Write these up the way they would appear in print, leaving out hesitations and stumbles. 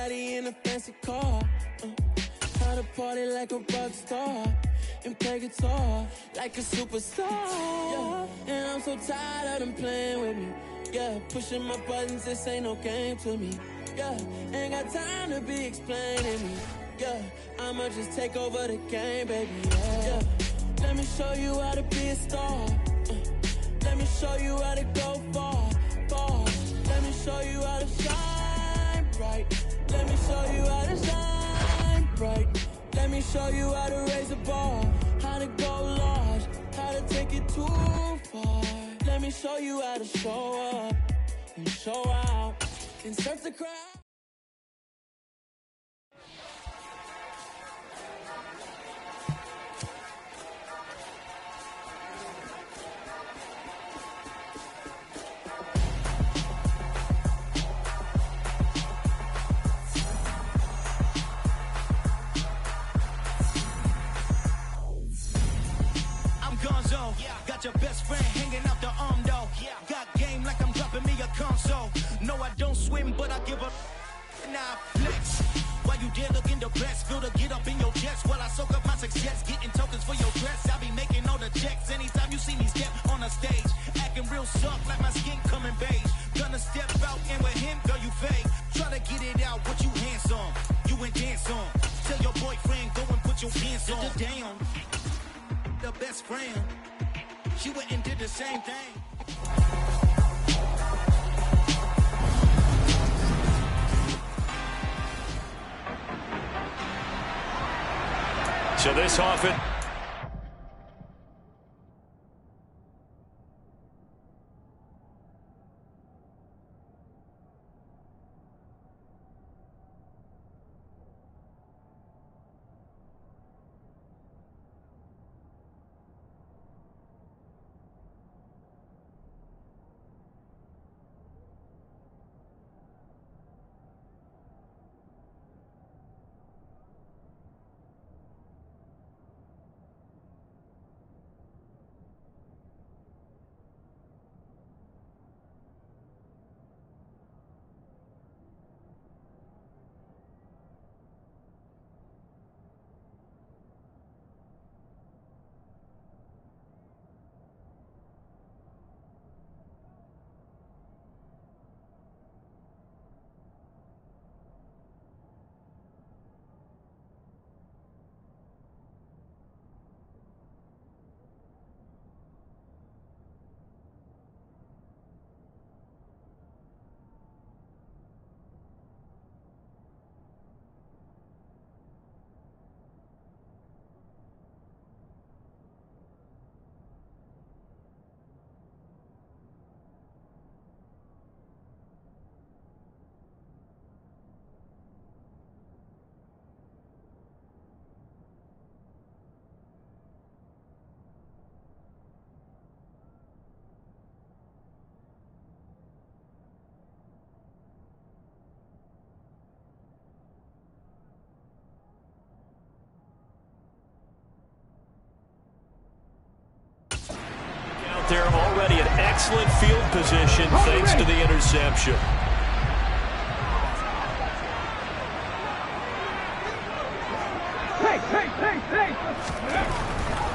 shawty in a fancy car. Try to party like a rock star and play guitar like a superstar. Yeah. And I'm so tired of them playing with me. Yeah, pushing my buttons, this ain't no game to me. Yeah, ain't got time to be explaining me. Yeah, I'ma just take over the game, baby. Yeah. Let me show you how to be a star. Let me show you how to go far, far. Let me show you how to shine bright. Let me show you how to shine bright. Let me show you how to raise a bar, how to go large, how to take it too far. Let me show you how to show up and show out and surf the crowd. Got your best friend hanging out the arm though. Got game like I'm dropping me a console. No, I don't swim, but I give a nah flex. While you there looking depressed, feel to get up in your chest while I soak up my success, getting tokens for your dress. I be making all the checks anytime you see me step on a stage, acting real soft like my skin coming beige. Gonna step out and with him, girl, you fake. Try to get it out, what you handsome, you ain't dance on. Tell your boyfriend go and put your hands on. Down, the best friend. She went and did the same thing. So this often. They're already in excellent field position thanks to the interception.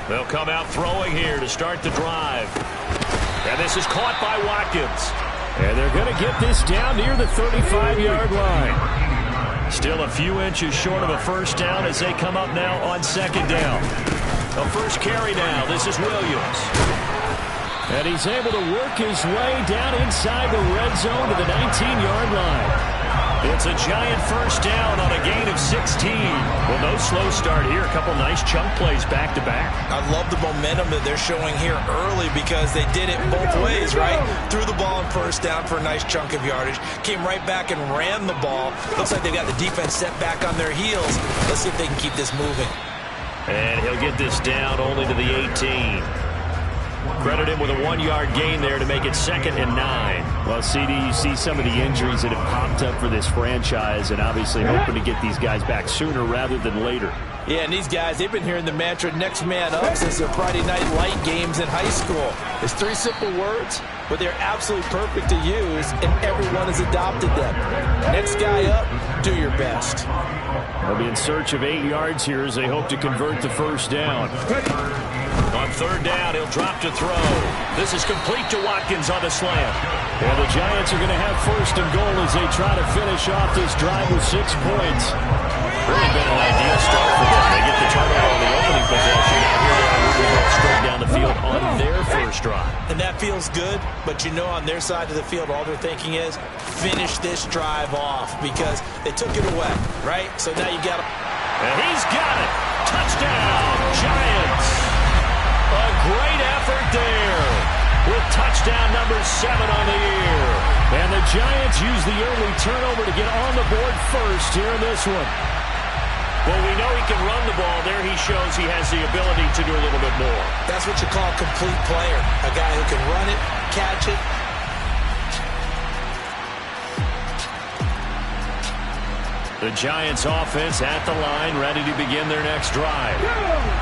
They'll come out throwing here to start the drive. And this is caught by Watkins. And they're going to get this down near the 35-yard line. Still a few inches short of a first down as they come up now on second down. The first carry now. This is Williams. And he's able to work his way down inside the red zone to the 19-yard line. It's a giant first down on a gain of 16. Well, no slow start here. A couple nice chunk plays back-to-back. I love the momentum that they're showing here early because they did it both ways, right? Threw the ball on first down for a nice chunk of yardage. Came right back and ran the ball. Looks like they've got the defense set back on their heels. Let's see if they can keep this moving. And he'll get this down only to the 18. Credit him with a 1-yard gain there to make it 2nd and 9. Well, CD, you see some of the injuries that have popped up for this franchise, and obviously hoping to get these guys back sooner rather than later. Yeah, and these guys, they've been hearing the mantra next man up since their Friday night light games in high school. It's 3 simple words, but they're absolutely perfect to use, and everyone has adopted them. Next guy up, do your best. They'll be in search of 8 yards here as they hope to convert the first down. On 3rd down, he'll drop to throw. This is complete to Watkins on the slant. And the Giants are going to have 1st and goal as they try to finish off this drive with 6 points. Really been an ideal start for them. They get the turnover on the opening possession. Now here they are moving the ball straight down the field on their first drive. And that feels good, but you know on their side of the field, all they're thinking is finish this drive off because they took it away, right? So now you got to... And he's got it. Touchdown, Giants. A great effort there with touchdown number 7 on the year. And the Giants use the early turnover to get on the board first here in this one. Well, we know he can run the ball. There he shows he has the ability to do a little bit more. That's what you call a complete player. A guy who can run it, catch it. The Giants offense at the line, ready to begin their next drive.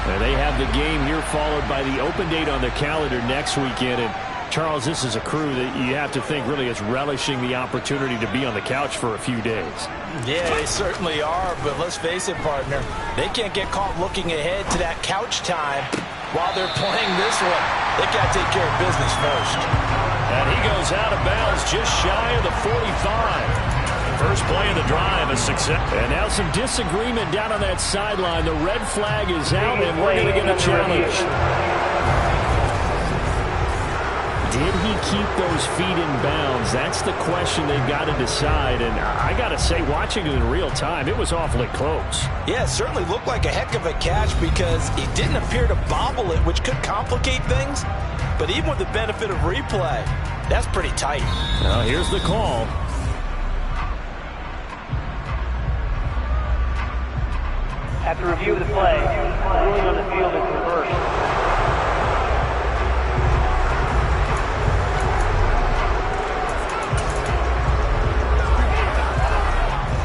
And they have the game here followed by the open date on the calendar next weekend. And Charles, this is a crew that you have to think really is relishing the opportunity to be on the couch for a few days. Yeah, they certainly are, but let's face it, partner. They can't get caught looking ahead to that couch time while they're playing this one. They got to take care of business first. And he goes out of bounds just shy of the 45. First play of the drive, a success. And now some disagreement down on that sideline. The red flag is out, and we're going to get a challenge. Did he keep those feet in bounds? That's the question they've got to decide. And I got to say, watching it in real time, it was awfully close. Yeah, it certainly looked like a heck of a catch because he didn't appear to bobble it, which could complicate things. But even with the benefit of replay, that's pretty tight. Now here's the call. After review of the play, the ruling on the field is reversed.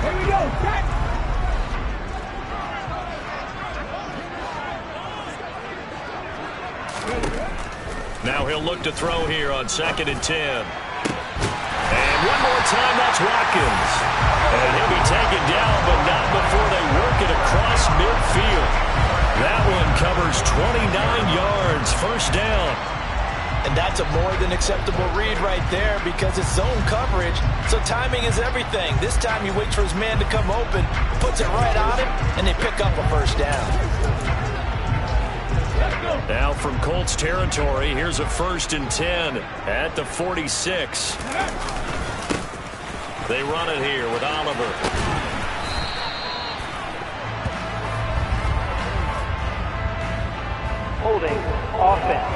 Here we go, set! Now he'll look to throw here on 2nd and 10. And one more time, that's Watkins. And he'll be taken down, but not before they work it across midfield. That one covers 29 yards, first down. And that's a more than acceptable read right there because it's zone coverage, so timing is everything. This time he waits for his man to come open, puts it right on him, and they pick up a first down. Now from Colts territory, here's a 1st and 10 at the 46. They run it here with Oliver. Holding, offense.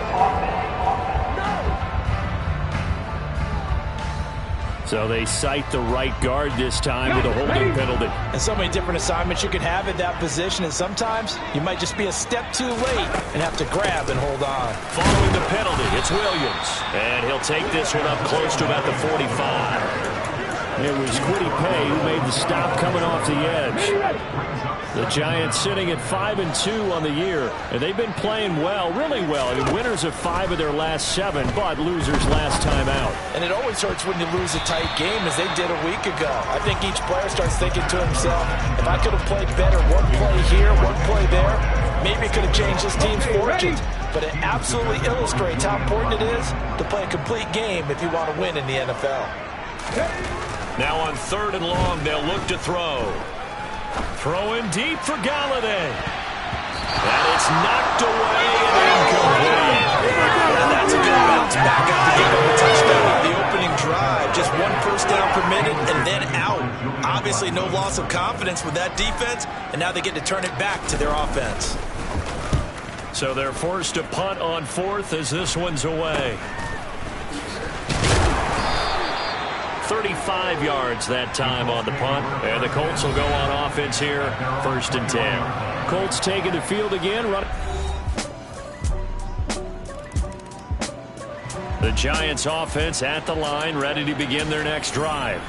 So they cite the right guard this time with a holding penalty. And so many different assignments you can have at that position, and sometimes you might just be a step too late and have to grab and hold on. Following the penalty, it's Williams. And he'll take this one up close to about the 45. It was Kwity Paye who made the stop coming off the edge. The Giants sitting at 5-2 on the year, and they've been playing well, really well. I mean, winners of 5 of their last 7, but losers last time out. And it always hurts when you lose a tight game, as they did a week ago. I think each player starts thinking to himself, if I could have played better, one play here, one play there, maybe it could have changed this team's fortunes. But it absolutely illustrates how important it is to play a complete game if you want to win in the NFL. Now on 3rd and long, they'll look to throw. Throwing deep for Galladay. And it's knocked away and incomplete. And that's a good bounce back up to give them a touchdown on the opening drive. Just 1 first down per minute and then out. Obviously no loss of confidence with that defense, and now they get to turn it back to their offense. So they're forced to punt on 4th as this one's away. 35 yards that time on the punt. And the Colts will go on offense here, 1st and 10. Colts taking the field again. The Giants offense at the line, ready to begin their next drive.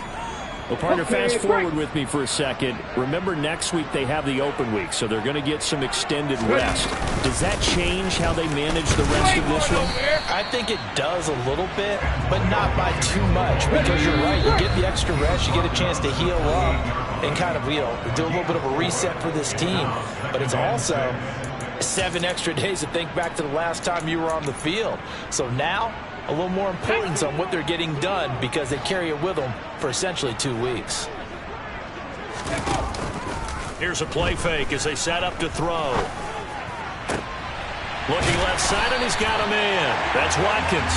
Well, partner, fast forward with me for a second. Remember, next week they have the open week, so they're going to get some extended rest. Does that change how they manage the rest of this one? I think it does a little bit, but not by too much, because you're right. You get the extra rest, you get a chance to heal up and kind of, do a little bit of a reset for this team. But it's also 7 extra days to think back to the last time you were on the field. So now, a little more importance on what they're getting done because they carry it with them for essentially 2 weeks. Here's a play fake as they set up to throw. Looking left side, and he's got him in. That's Watkins.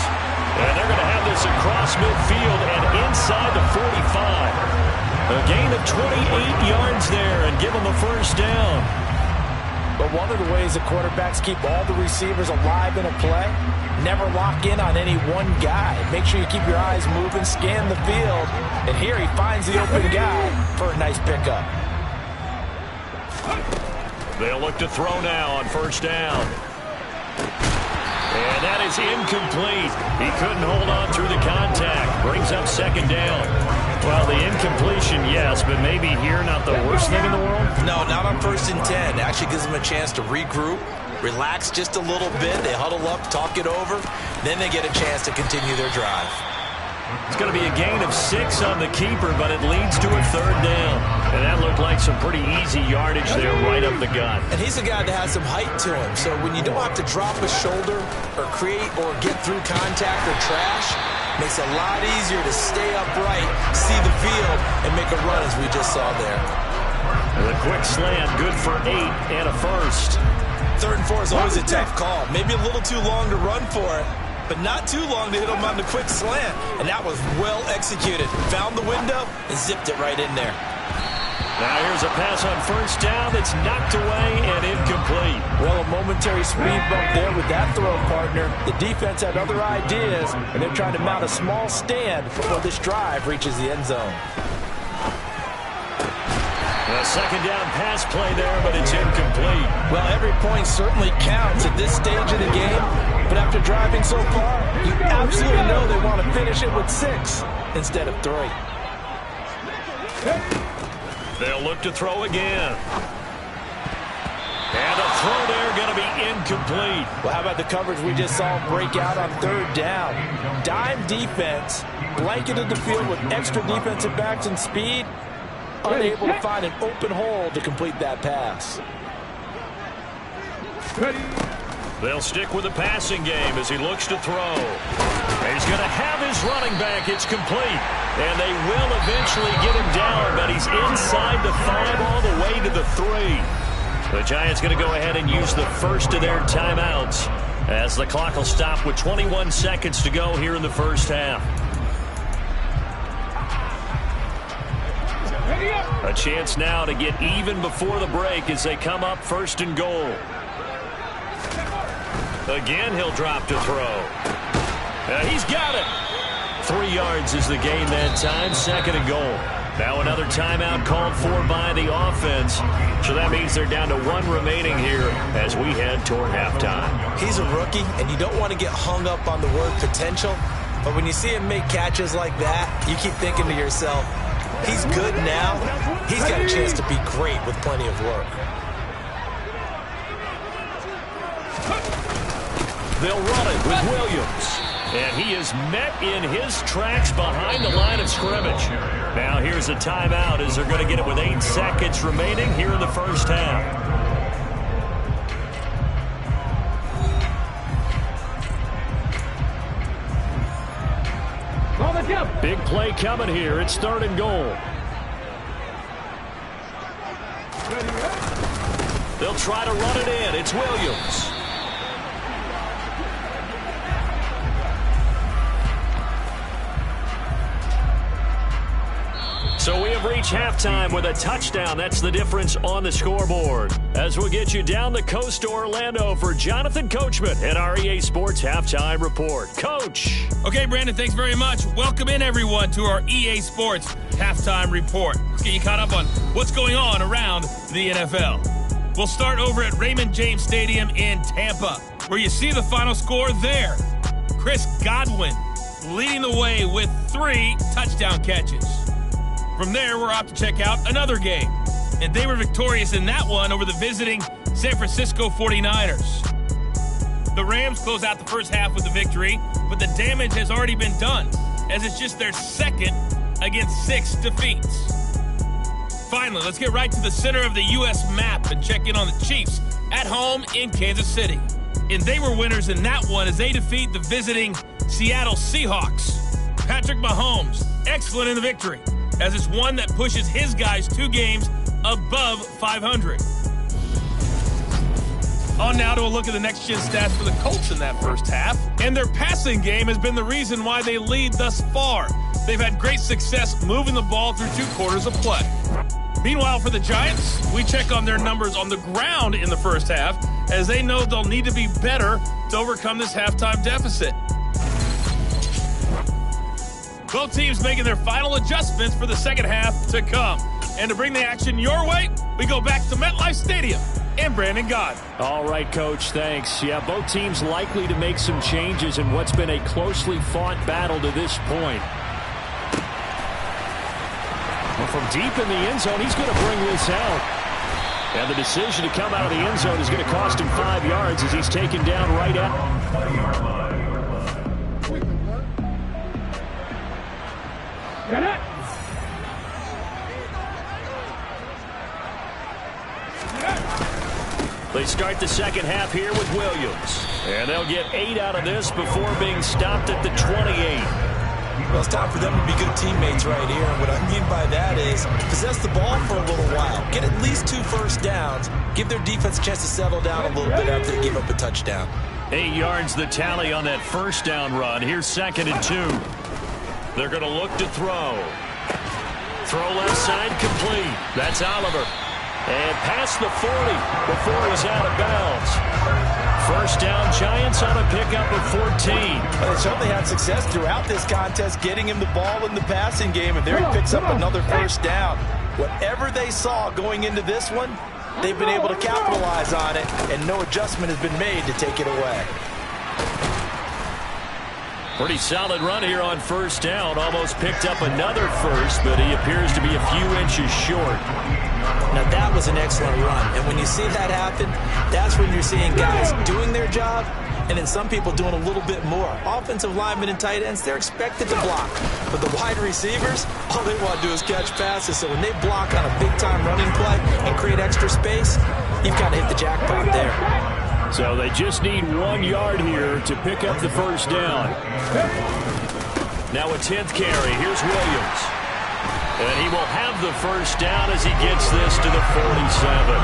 And they're going to have this across midfield and inside the 45. A gain of 28 yards there and give them a first down. But one of the ways the quarterbacks keep all the receivers alive in a play, never lock in on any one guy. Make sure you keep your eyes moving, scan the field, and here he finds the open guy for a nice pickup. They'll look to throw now on first down. And that is incomplete. He couldn't hold on through the contact. Brings up second down. Well, the incompletion, yes, but maybe here not the worst thing in the world? No, not on 1st and 10. Actually gives them a chance to regroup, relax just a little bit. They huddle up, talk it over. Then they get a chance to continue their drive. It's going to be a gain of 6 on the keeper, but it leads to a third down. And that looked like some pretty easy yardage there right up the gut. And he's a guy that has some height to him. So when you don't have to drop a shoulder or create or get through contact or trash, makes it a lot easier to stay upright, see the field, and make a run as we just saw there. And the quick slant, good for 8 and a first. 3rd and 4 is always a tough call. Maybe a little too long to run for it, but not too long to hit him on the quick slant. And that was well executed. Found the window and zipped it right in there. Now here's a pass on first down that's knocked away and incomplete. Well, a momentary speed bump there with that throw, partner. The defense had other ideas, and they're trying to mount a small stand before this drive reaches the end zone. A second down pass play there, but it's incomplete. Well, every point certainly counts at this stage of the game, but after driving so far, you absolutely know they want to finish it with 6 instead of 3. They'll look to throw again. And a throw there going to be incomplete. Well, how about the coverage we just saw break out on 3rd down? Dime defense, blanketed the field with extra defensive backs and speed, unable to find an open hole to complete that pass. They'll stick with the passing game as he looks to throw. He's going to have his running back. It's complete. And they will eventually get him down, but he's inside the 5 all the way to the 3. The Giants going to go ahead and use the first of their timeouts as the clock will stop with 21 seconds to go here in the first half. A chance now to get even before the break as they come up 1st and goal. Again, he'll drop to throw. He's got it. 3 yards is the gain that time, 2nd and goal. Now another timeout called for by the offense. So that means they're down to 1 remaining here as we head toward halftime. He's a rookie, and you don't want to get hung up on the word potential. But when you see him make catches like that, you keep thinking to yourself, he's good now. He's got a chance to be great with plenty of work. They'll run it with Williams. And he is met in his tracks behind the line of scrimmage. Now here's a timeout as they're going to get it with 8 seconds remaining here in the first half. Big play coming here. It's 3rd and goal. They'll try to run it in. It's Williams. So we have reached halftime with a touchdown. That's the difference on the scoreboard. As we'll get you down the coast to Orlando for Jonathan Coachman at our EA Sports Halftime Report. Coach. Okay, Brandon, thanks very much. Welcome in, everyone, to our EA Sports Halftime Report. Let's get you caught up on what's going on around the NFL. We'll start over at Raymond James Stadium in Tampa, where you see the final score there. Chris Godwin leading the way with 3 touchdown catches. From there, we're off to check out another game. And they were victorious in that one over the visiting San Francisco 49ers. The Rams close out the first half with the victory, but the damage has already been done, as it's just their second against 6 defeats. Finally, let's get right to the center of the U.S. map and check in on the Chiefs at home in Kansas City. And they were winners in that one as they defeat the visiting Seattle Seahawks. Patrick Mahomes, excellent in the victory, as it's one that pushes his guys 2 games above 500. On now to a look at the next-gen stats for the Colts in that first half. And their passing game has been the reason why they lead thus far. They've had great success moving the ball through 2 quarters of play. Meanwhile, for the Giants, we check on their numbers on the ground in the first half, as they know they'll need to be better to overcome this halftime deficit. Both teams making their final adjustments for the second half to come. And to bring the action your way, we go back to MetLife Stadium and Brandon Gott. All right, Coach, thanks. Yeah, both teams likely to make some changes in what's been a closely fought battle to this point. Well, from deep in the end zone, he's going to bring this out. And the decision to come out of the end zone is going to cost him 5 yards as he's taken down right out. They start the second half here with Williams. And they'll get 8 out of this before being stopped at the 28. Well, it's time for them to be good teammates right here. And what I mean by that is possess the ball for a little while. Get at least 2 first downs. Give their defense a chance to settle down a little bit after they give up a touchdown. 8 yards the tally on that first down run. Here's 2nd and 2. They're going to look to throw. Throw left side complete. That's Oliver. And past the 40 before he's out of bounds. First down, Giants on a pickup of 14. Well, they certainly had success throughout this contest getting him the ball in the passing game, and there he picks up another first down. Whatever they saw going into this one, they've been able to capitalize on it, and no adjustment has been made to take it away. Pretty solid run here on first down. Almost picked up another first, but he appears to be a few inches short. Now, that was an excellent run. And when you see that happen, that's when you're seeing guys doing their job and then some people doing a little bit more. Offensive linemen and tight ends, they're expected to block. But the wide receivers, all they want to do is catch passes. So when they block on a big-time running play and create extra space, you've got to hit the jackpot there. So they just need 1 yard here to pick up the first down. Now a 10th carry. Here's Williams. And he will have the first down as he gets this to the 47.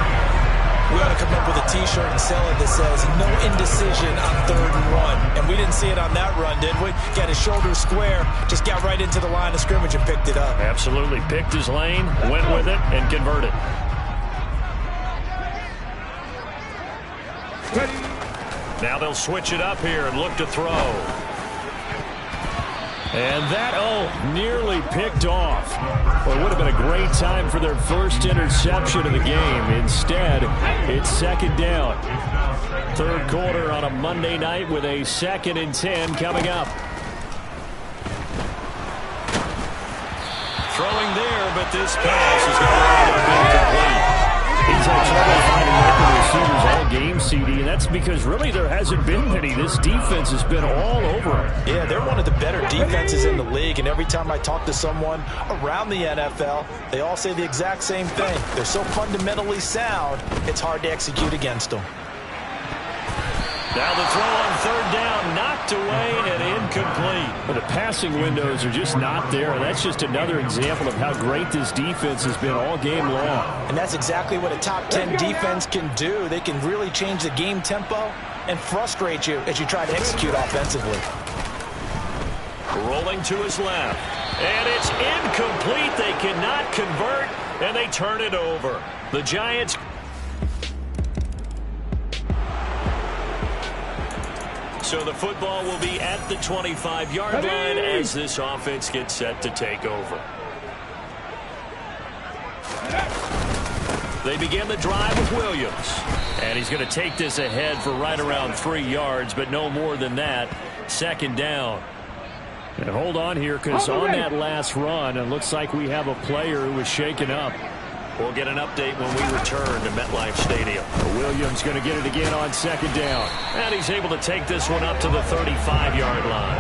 We ought to come up with a T-shirt and sell it that says, no indecision on 3rd and 1. And we didn't see it on that run, did we? Got his shoulders square, just got right into the line of scrimmage and picked it up. Absolutely. Picked his lane, went with it, and converted. Now they'll switch it up here and look to throw. And that, nearly picked off. Well, it would have been a great time for their first interception of the game. Instead, it's 2nd down. 3rd quarter on a Monday night with a 2nd and 10 coming up. Throwing there, but this pass is going to be incomplete. He's had trouble finding open receivers all game, CD, and that's because really there hasn't been many. This defense has been all over him. Yeah, they're one of the better defenses in the league, and every time I talk to someone around the NFL, they all say the exact same thing. They're so fundamentally sound, it's hard to execute against them. Now the throw on 3rd down, knocked away and incomplete. But the passing windows are just not there. And that's just another example of how great this defense has been all game long. And that's exactly what a top 10 defense can do. They can really change the game tempo and frustrate you as you try to execute offensively. Rolling to his left. And it's incomplete. They cannot convert, and they turn it over. The Giants... So the football will be at the 25-yard line as this offense gets set to take over. They begin the drive with Williams. And he's going to take this ahead for right around 3 yards, but no more than that. 2nd down. And hold on here, because on that last run, it looks like we have a player who was shaken up. We'll get an update when we return to MetLife Stadium. Williams going to get it again on 2nd down. And he's able to take this one up to the 35-yard line.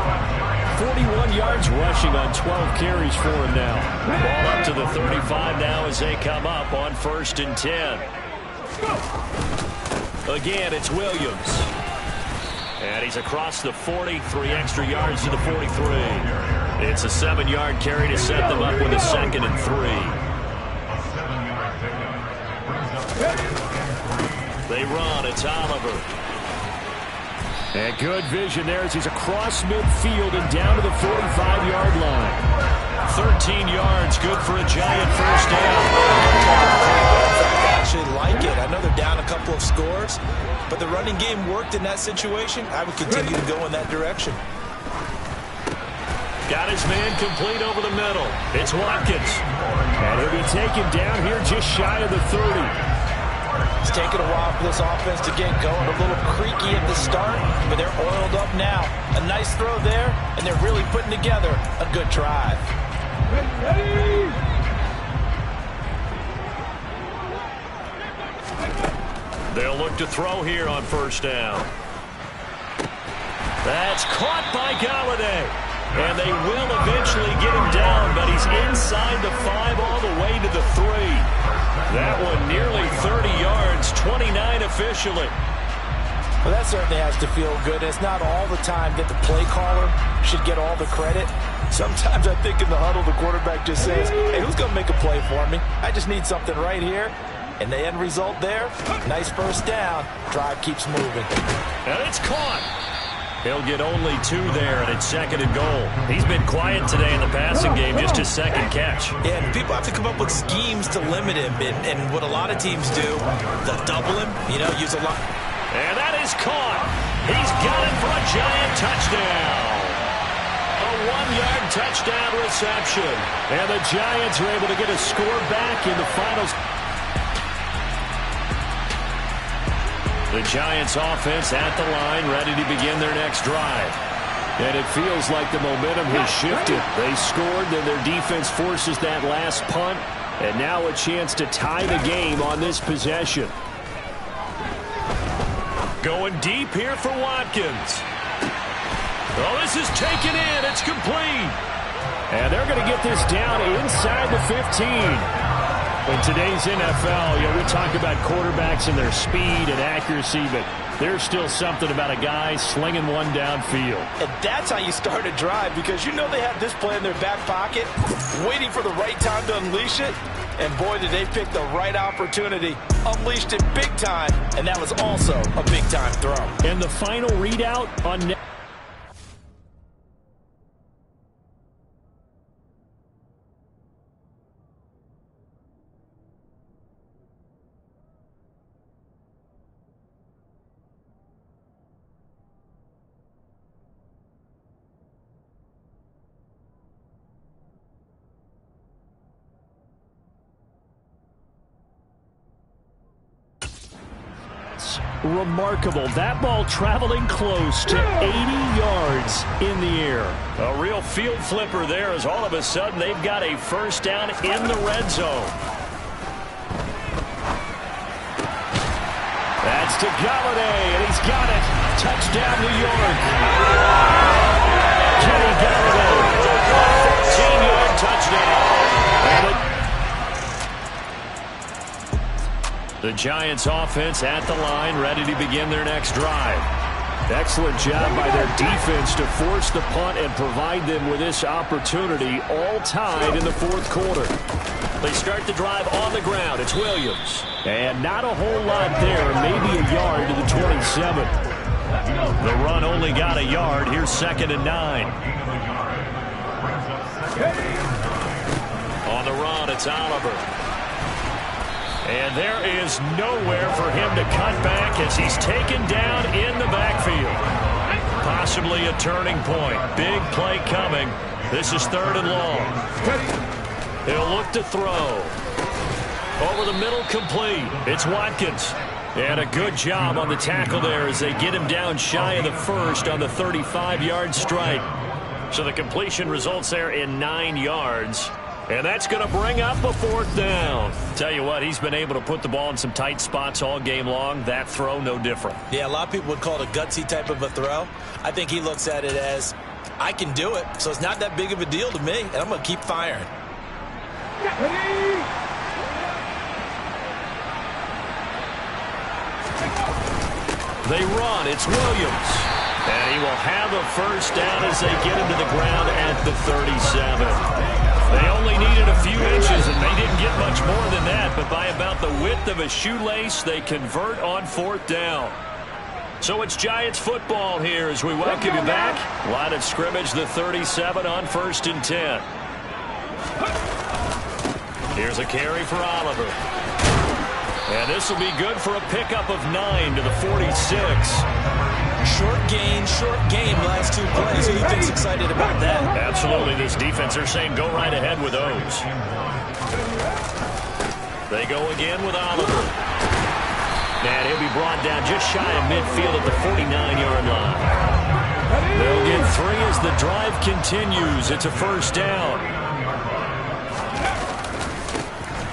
41 yards rushing on 12 carries for him now. Ball up to the 35 now as they come up on 1st and 10. Again, it's Williams. And he's across the 40, 3 extra yards to the 43. It's a 7-yard carry to set them up with a 2nd and 3. They run. It's Oliver. And good vision there as he's across midfield and down to the 45-yard line. 13 yards, good for a Giant first down. I actually like it. I know they're down a couple of scores, but the running game worked in that situation. I would continue to go in that direction. Got his man complete over the middle. It's Watkins. And he'll be taken down here just shy of the 30. It's taken a while for this offense to get going. A little creaky at the start, but they're oiled up now. A nice throw there, and they're really putting together a good drive. They'll look to throw here on 1st down. That's caught by Galladay. And they will eventually get him down, but he's inside the 5 all the way to the 3. That one nearly 30 yards, 29 officially. Well, that certainly has to feel good. It's not all the time that the play caller should get all the credit. Sometimes I think in the huddle, the quarterback just says, hey, who's going to make a play for me? I just need something right here. And the end result there, nice first down. Drive keeps moving. And it's caught. He'll get only 2 there, and it's 2nd and goal. He's been quiet today in the passing game, just his 2nd catch. Yeah, and people have to come up with schemes to limit him. And what a lot of teams do, they'll double him, use a lot. And that is caught. He's got it for a Giant touchdown. A 1-yard touchdown reception. And the Giants are able to get a score back in the finals. The Giants offense at the line, ready to begin their next drive. And it feels like the momentum has shifted. They scored, then their defense forces that last punt, and now a chance to tie the game on this possession. Going deep here for Watkins. Oh, this is taken in. It's complete. And they're going to get this down inside the 15. In today's NFL, we talk about quarterbacks and their speed and accuracy, but there's still something about a guy slinging one downfield. And that's how you start a drive, because they have this play in their back pocket, waiting for the right time to unleash it. And boy, did they pick the right opportunity. Unleashed it big time, and that was also a big-time throw. And the final readout on... Remarkable. That ball traveling close to 80 yards in the air. A real field flipper there, as all of a sudden they've got a first down in the red zone. That's to Galladay, and he's got it. Touchdown, New York. Kenny Galladay. 14-yard touchdown. The Giants offense at the line, ready to begin their next drive. Excellent job by their defense to force the punt and provide them with this opportunity, all tied in the 4th quarter. They start the drive on the ground. It's Williams. And not a whole lot there, maybe a yard to the 27. The run only got a yard. Here's 2nd and 9. On the run, it's Oliver. And there is nowhere for him to cut back as he's taken down in the backfield. Possibly a turning point. Big play coming. This is 3rd and long. He'll look to throw. Over the middle, complete. It's Watkins. And a good job on the tackle there as they get him down shy of the first on the 35-yard strike. So the completion results there in 9 yards. And that's going to bring up a 4th down. Tell you what, he's been able to put the ball in some tight spots all game long. That throw, no different. Yeah, a lot of people would call it a gutsy type of a throw. I think he looks at it as, I can do it, so it's not that big of a deal to me, and I'm going to keep firing. They run. It's Williams. And he will have a 1st down as they get him to the ground at the 37. They only needed a few inches, and they didn't get much more than that. But by about the width of a shoelace, they convert on 4th down. So it's Giants football here as we welcome you back. Line of scrimmage, the 37 on 1st and 10. Here's a carry for Oliver. And this will be good for a pickup of 9 to the 46. Short game, last 2 plays. Who do you think's excited about that? Absolutely. This defense, they're saying go right ahead with those. They go again with Oliver. And he'll be brought down just shy of midfield at the 49-yard line. They'll get 3 as the drive continues. It's a 1st down.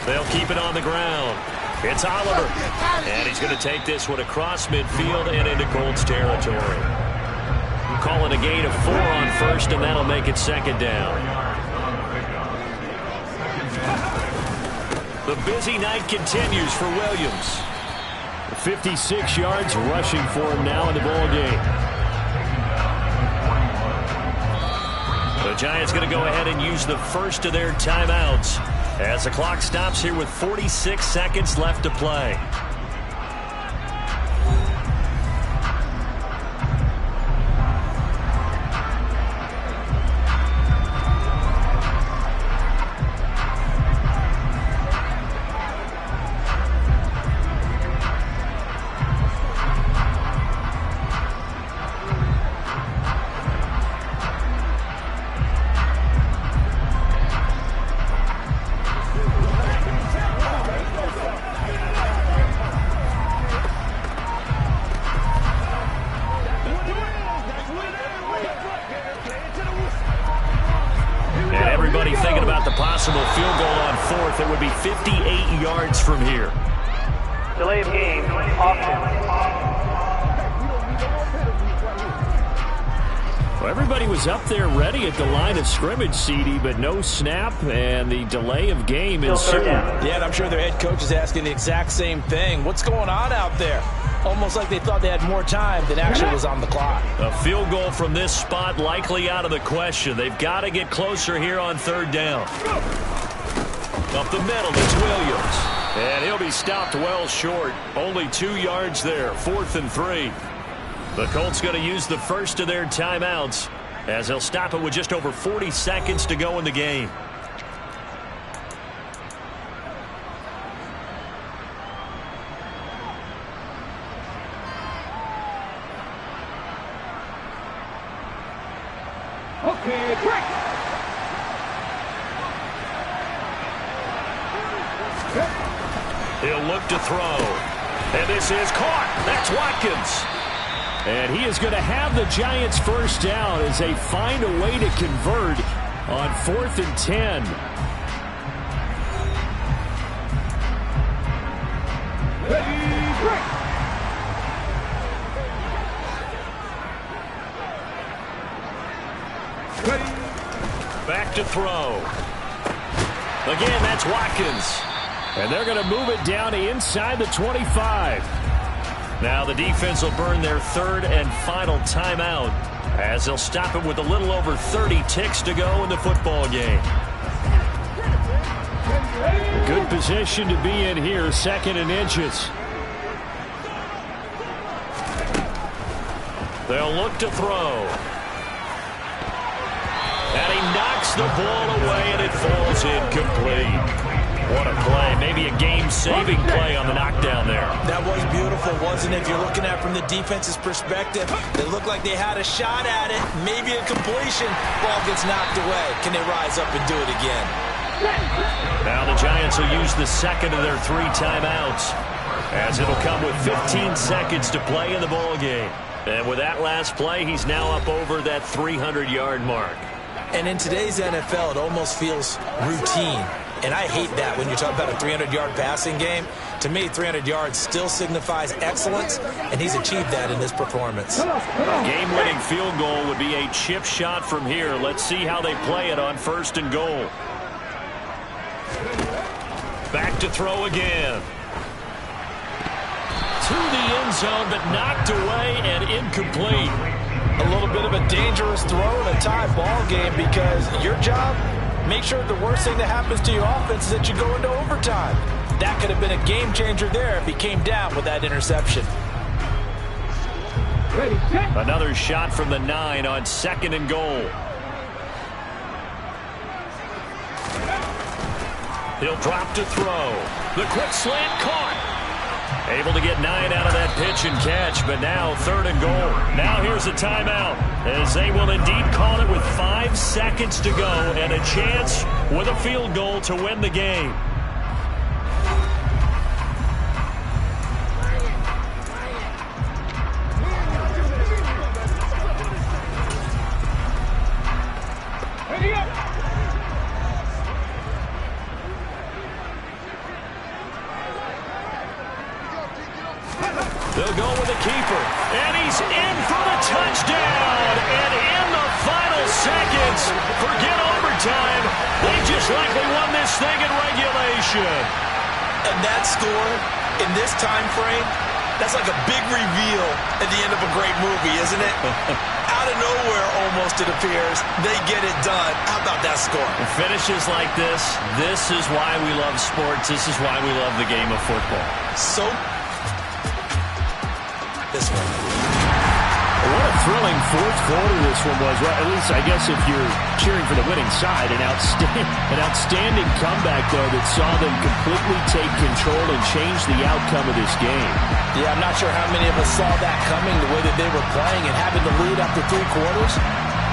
They'll keep it on the ground. It's Oliver, and he's going to take this one across midfield and into Colts territory. Calling a gain of 4 on 1st, and that'll make it 2nd down. The busy night continues for Williams. 56 yards rushing for him now in the ball game. The Giants going to go ahead and use the first of their timeouts as the clock stops here with 46 seconds left to play. Thinking about the possible field goal on 4th, it would be 58 yards from here. Delay of game, option. Well, everybody was up there ready at the line of scrimmage, CD, but no snap, and the delay of game ensued. Yeah, and I'm sure their head coach is asking the exact same thing. What's going on out there? Almost like they thought they had more time than actually was on the clock. A field goal from this spot likely out of the question. They've got to get closer here on 3rd down. Up the middle, it's Williams. And he'll be stopped well short. Only 2 yards there, 4th and 3. The Colts going to use the first of their timeouts as they'll stop it with just over 40 seconds to go in the game. Okay, break. He'll look to throw. And this is caught. That's Watkins. And he is going to have the Giants 1st down as they find a way to convert on 4th and 10. Back to throw. Again, that's Watkins. And they're going to move it down to inside the 25. Now the defense will burn their 3rd and final timeout as they'll stop it with a little over 30 ticks to go in the football game. Good position to be in here, 2nd and inches. They'll look to throw. And he knocks the ball away, and it falls incomplete. What a play. Maybe a game-saving play on the knockdown there. That was beautiful, wasn't it? If you're looking at it from the defense's perspective, it looked like they had a shot at it. Maybe a completion. Ball gets knocked away. Can they rise up and do it again? Now the Giants will use the 2nd of their 3 timeouts as it'll come with 15 seconds to play in the ball game. And with that last play, he's now up over that 300-yard mark. And in today's NFL, it almost feels routine. And I hate that when you're talking about a 300-yard passing game. To me, 300 yards still signifies excellence, and he's achieved that in this performance. Game-winning field goal would be a chip shot from here. Let's see how they play it on 1st and goal. Back to throw again. To the end zone, but knocked away and incomplete. A little bit of a dangerous throw in a tie ball game because your job, make sure the worst thing that happens to your offense is that you go into overtime. That could have been a game changer there if he came down with that interception. Another shot from the 9 on 2nd and goal. He'll drop to throw. The quick slant caught. Able to get 9 out of that pitch and catch, but now 3rd and goal. Now here's a timeout, as they will indeed call it with 5 seconds to go and a chance with a field goal to win the game. They'll go with the keeper, and he's in for the touchdown. And in the final seconds, forget overtime, they just likely won this thing in regulation. And that score, in this time frame, that's like a big reveal at the end of a great movie, isn't it? Out of nowhere, almost, it appears, they get it done. How about that score? Finishes like this is why we love sports. This is why we love the game of football. So this one. What a thrilling 4th quarter this one was. Well, at least I guess if you're cheering for the winning side, an outstanding comeback, though, that saw them completely take control and change the outcome of this game. Yeah, I'm not sure how many of us saw that coming, the way that they were playing and having the lead after 3 quarters.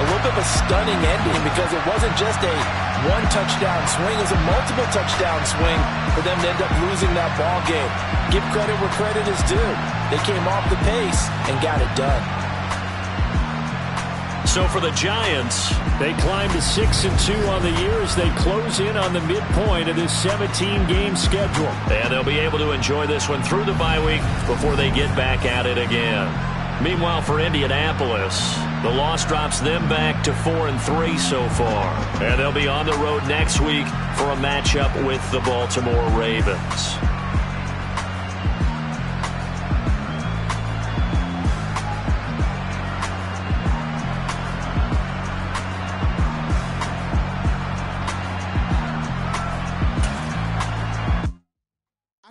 A little bit of a stunning ending because it wasn't just a 1-touchdown swing. It was a multiple touchdown swing for them to end up losing that ball game. Give credit where credit is due. They came off the pace and got it done. So for the Giants, they climb to 6-2 on the year as they close in on the midpoint of this 17-game schedule. And they'll be able to enjoy this one through the bye week before they get back at it again. Meanwhile, for Indianapolis, the loss drops them back to 4-3 so far. And they'll be on the road next week for a matchup with the Baltimore Ravens.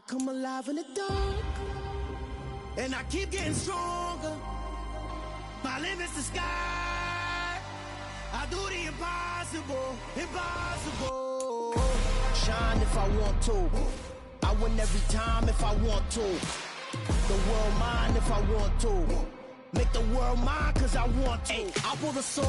Come alive in the dark, and I keep getting stronger. My limit's the sky. I do the impossible, impossible. Shine if I want to. I win every time if I want to. The world mine if I want to. Make the world mine cause I want to. I pull the sword.